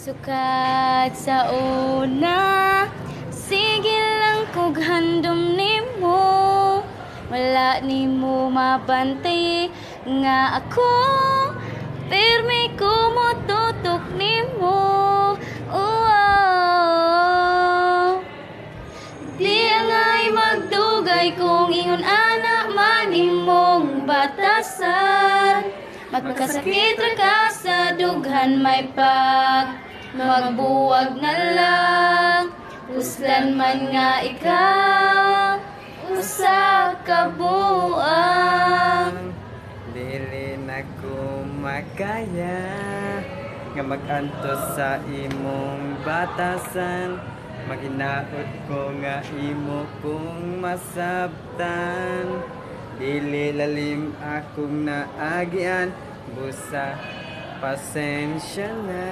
Sukat sa una, sige lang kog handom nimo. Wala nimo mabantay nga ako, pirmi ko mo tutok nimo. Di angay magdugay kung ingon anak man imong batasan. Magkasakit ra ka sa dughan may magbuwag na lang. Uslan man nga ikaw, usa ka buang. Dili na ko makaya nga magantos sa imong batasan. Maginaot ko nga imo kung masabtan. Dili lalim akong naagian, busa pasensya na.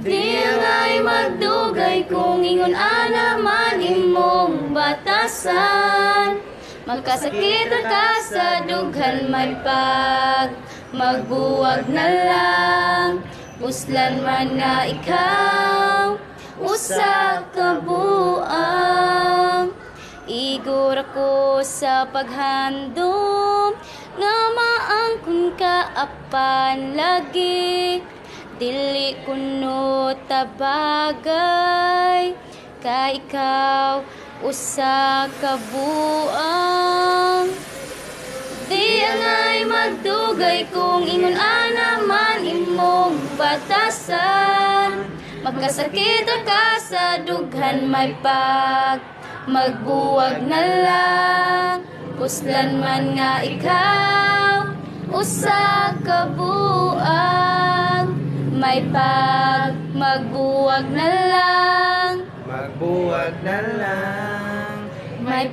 Di angay magdugay kung ingon ana man imong batasan. Magkasakit ra ka sa dughan may magbuwag na lang. Uslan man nga ikaw, usa ka buang. Igor ako sa paghandom nga maangkon ka apan lagi. Dili kuno tabagay ka ikaw, usa ka buang. Di angay magdugay kung ingon ana man imong batasan. Magkasakit ra ka sa dughan may magbuwag na lang. Uslan man nga ikaw, usa ka buang. May magbuwag na lang. Magbuwag na lang. May